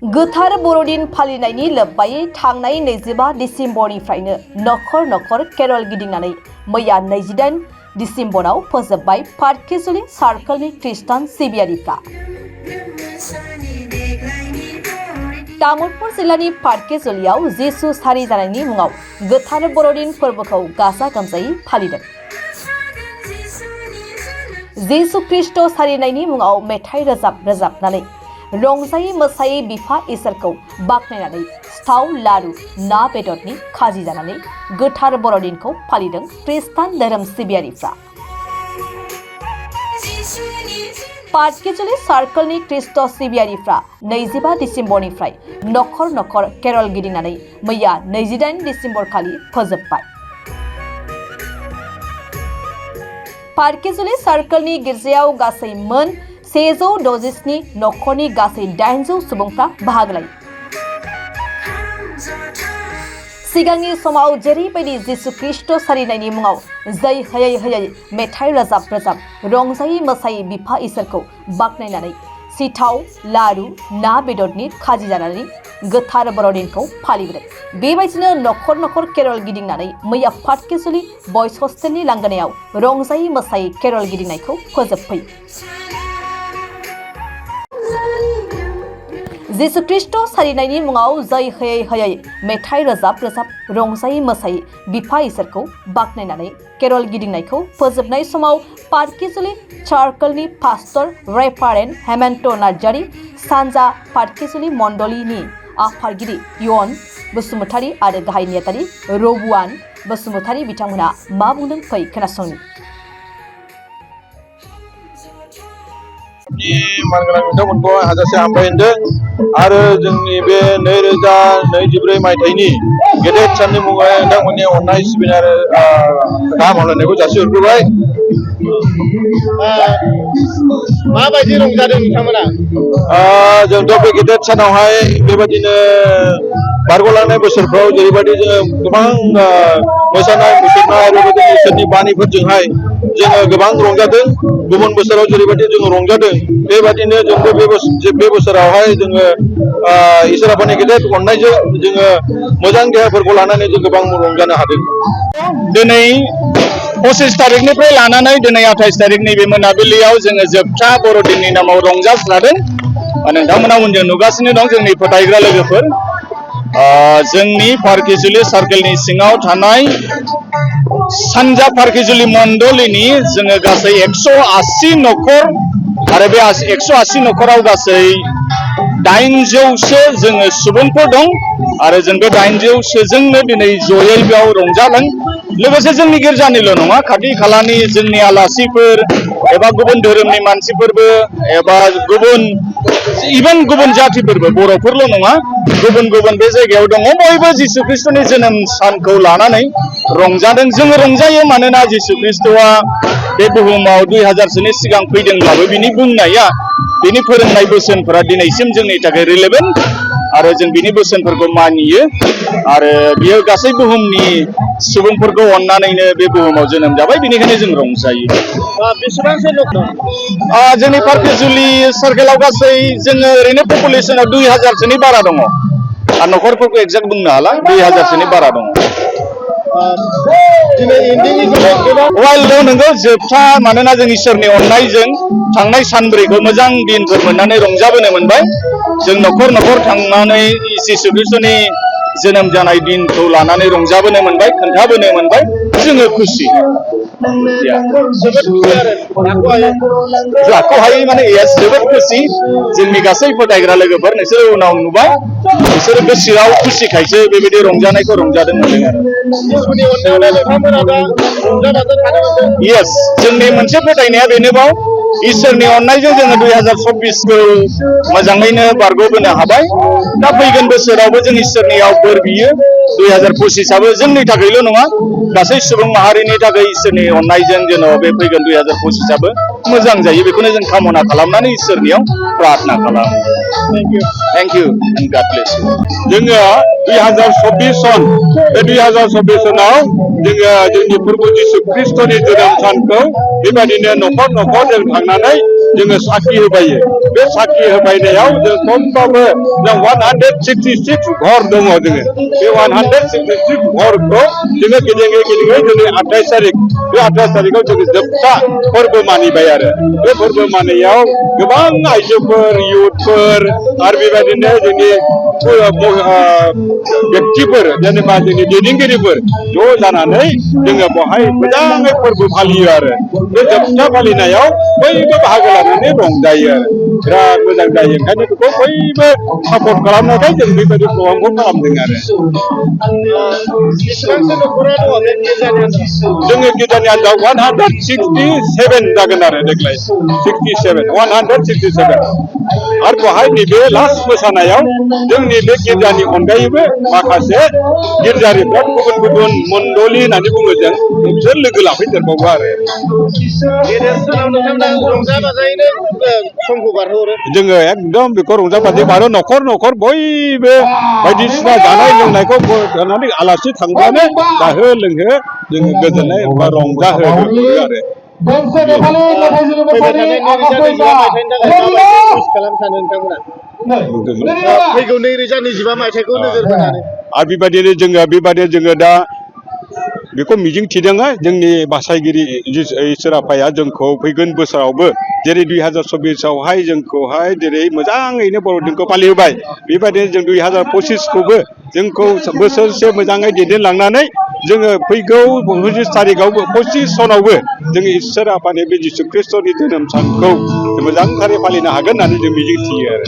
गोथार बर'दिन फालिनायनि लोब्बायै थांनाय 25 डिसेम्बरनिफ्रायनो नखर नखर केरल गिदिंनानै मैया 28 डिसेम्बराव फोजोबबाय पाटकेजुलि सार्कलनि खृष्टान सिबियारिफ्रा। तामुलपुर जिल्लानि पाटकेजुलियाव जिसु सारि जानायनि मुङाव गोथार बर'दिन फोरबोखौ गाजा गोमजायै फालिदों। जिसु ख्रीष्ट सारिनायनि मुङाव मेथाइ रोजाबनानै रंजायै मोसायै बिफा इसोरखौ बाख्नायनानै सिथाव लारु ना बेदरनि खाजि जानानै गोथार बर'दिनखौ फालिदों खृष्टान धोरोम सिबियारिफ्रा। पाटकेजुलि सार्कलनि खृष्ट सिबियारिफ्रा 25 डिसेम्बरनिफ्राय नखर नखर केरल गिदिंनानै मैया 28 डिसेम्बर खालि फोजोबबाय। पाटकेजुलि सार्कलनि गिर्जायाव गासै मोन 167 नखरनि गासै 800 सुबुंफ्रा बाहागो लायो। सिगांनि समाव जेरैबायदि जिसु ख्रीष्ट सारिनायनि मुङाव जै होयै मेथाइ रोजाब रंजायै मोसायै बिफा इसोरखौ बाख्नायनानै सिथाव लारु ना बेदरनि खाजि जानानै गोथार बर'दिनखौ फालिबोदों। बेबायदिनो नखर नखर केरल गिदिंनानै मैया पाटकेजुलि बयज हस्टेलनि लांगोनायाव रंजायै मोसायै केरल गिदिंनायखौ फोजोबफैयो। जिसु ख्रीष्ट सारिनायनि मुङाव जै होयै मेथाइ रोजाब रंजायै मोसायै बिफा इसोरखौ बाख्नायनानै केरल गिदिंनायखौ फोजोबनाय समाव पाटकेजुलि सार्कलनि पास्टर रेभारेन्ड हेमन्त नार्जारी, सानजा पाटकेजुलि मण्डलीनि आफादगिरि इवन बसुमतारी आरो गाहाय नेहाथारि रबुआन बसुमतारी बिथांमोना मा बुंदों फै खोनासंनि। मानगोनां नोंथांमोनखौ हाजासे हामबायहोदों आरो जोंनि बे 2024 मायथाइनि गेदेर साननि मुङाव नोंथांमोननि अननाय सिबिनाय आरो गाहाम हामलायनायखौ जासिहरग्रोबाय। माबायदि रंजादों नोंथांमोना? जोंथ' बे गेदेर सानावहाय बेबायदिनो बारग'लांनाय बोसोरफ्राव जेरैबायदि जोङो गोबां मोसानाय मुसुरनाय आरो बेबायदिनो इसोरनि बानिफोरजोंहाय जोङो गोबां रंजादों। गुबुन बोसोराव जेरैबायदि जोङो रंजादों बेबायदिनो जोंबो बे बोसोरावहाय जोङो इसोर आफानि गेदेर अननायजों जोङो मोजां देहाफोरखौ लानानै जों गोबां रंजानो हादों। दिनै 25 तारिखनिफ्राय लानानै दिनै 28 तारिखनि बे मोनाबिलियाव जोङो जोबथा बर'दिननि नामाव रंजास्रादों। नोंथांमोना उनजों नुगासिनो दं जोंनि फोथायग्रा लोगोफोर। जोंनि पाटकेजुलि सार्केलनि सिङाव थानाय सानजा पाटकेजुलि मण्डलीनि जोङो गासै 180 नखर आरो बे 180 नखराव गासै 800सो जोङो सुबुंफोर दं आरो जों बे 800सोजोंनो दिनै जयै बेयाव रंजादों। लोगोसे जोंनि गिर्जानिल' नङा, खाथि खालानि जोंनि आलासिफोर एबा गुबुन धोरोमनि मानसिफोरबो एबा गुबुन जातिफोरबो, बर'फोरल' नङा, गुबुन बे जायगायाव दङ। बयबो जिसु ख्रीष्टनि जोनोम सानखौ लानानै रंजादों। जोङो रंजायो मानोना जिसु ख्रीष्टआ बे बुहुमाव 2000सोनि सिगां फैदोंब्लाबो बिनि बुंनाया, बिनि फोरोंनाय बोसोनफोरा दिनैसिम जोंनि थाखाय रिलेभेन्ट आरो जों बिनि बोसोनफोरखौ मानियो आरो बियो गासै बुहुमनि सुबुंफोरखौ अननानैनो बे बुहुमाव जोनोम जाबाय, बेनिखायनो जों रंजायो। बेसेबांसो नखर दं? जोंनि पाटकेजुलि सार्केलाव गासै जोङो ओरैनो पपुलेसनाव 2000सोनि बारा दङ। नखरफोरखौ एक्जेक्ट बुंनो हाला, 2000सोनि बारा दङ। नोंगौ जोबथा, मानोना जों इसोरनि अननायजों थांनाय सानब्रैखौ मोजां दिनफोर मोननानै रंजाबोनो मोनबाय। जों नखर नखर थांनानै जिसु ख्रीष्टनि जोनोम जानाय दिनखौ लानानै रंजाबोनो मोनबाय, खोन्थाबोनो मोनबाय। जोङो खुसि। लाख'हायै माने जोबोद खुसि। जोंनि गासै फोथायग्रा लोगोफोर, नोंसोरो उनाव नुबाय, बिसोरो गोसोआव खुसिखायसो बेबायदि रंजानायखौ रंजादों मोनदों आरो। येस, जोंनि मोनसे फोथायनाया बेनोबाव, इसोरनि अननायजों जोङो 2024खौ मोजाङैनो बारग'बोनो हाबाय। दा फैगोन बोसोरावबो जों इसोरनियाव बोर बियो। 2025आबो जोंनि थाखायल' नङा, गासै सुबुं माहारिनि थाखाय इसोरनि अननायजों जेन' बे फैगोन 2025आबो मोजां जायो, बेखौनो जों कामना खालामनानै इसोरनियाव प्रार्थना खालामो। थेंक इउ एन्ड गड ब्लेस इउ। जोङो 2024 सन, बे 2024 सनाव जोङो जोंनि प्रभु जिसु ख्रीष्टनि जोनोम सानखौ बेबायदिनो नखर नखर जों थांनानै जोङो साखि होबायो बे साखि होबायनायाव जों खमबाबो जों 166 घर दङ जोङो बे 166 घरखौ जोङो गिदिङै गिदिङै दिनै 28 तारिख बे 28 तारिखआव जोङो जोबथा फोरबो मानिबाय आरो बे फोरबो मानिनायाव गोबां आइजोफोर युथफोर आरो बेबायदिनो जोंनि व्यक्तिफोर जेनेबा जोंनि दैदेनगिरिफोर ज' जानानै जोङो बेवहाय मोजाङै फोरबो फालियो आरो बे जोबथा फालिनायाव बयबो बाहागो लानानै रंजायो आरो बिराद मोजां जायो ओंखायनो बेखौ बयबो सापर्ट खालामनायखाय जों बेबायदि प्रग्रामखौ खालामदों आरो जोङो गिर्जानि आन्दाराव 167 जागोन आरो देग्लाय 167 आरो बेवहाय नैबे लास्ट मोसानायाव जोंनि बे गिर्जानि अनगायैबो माखासे गिर्जारिफ्रा गुबुन गुबुन मण्डलि होननानै बुङो जों बिसोर लोगो लाफैदेरबावो आरो जोङो एकदम बेखौ रंजा बाजायै बारो न'खर न'खर बयबो बायदिसिना जानाय लोंनायखौ होनानै आलासि थांब्लानो जाहो लोंहो जोङो गोजोननाय बा रंजाहोयो आरो फैगौ 2025 मायथाइखौ नोजोर होनानै आरो बेबायदिनो जोङो दा बेखौ मिजिं थिदों जोंनि बासायगिरि इसोर आफाया जोंखौ फैगोन बोसोरावबो जेरै 2024आवहाय जोंखौहाय जेरै मोजाङैनो बर'दिनखौ फालिहोबाय बेबायदिनो जों 2025खौबो जोंखौ बोसोरसे मोजाङै दैदेनलांनानै जोङो फैगौ 25 तारिखआवबो 25 सनावबो जोङो इसोर आफानि बे जिसु ख्रिस्ट'नि जोनोम सानखौ मोजांथारै फालिनो हागोन होननानै जों मिजिं थियो आरो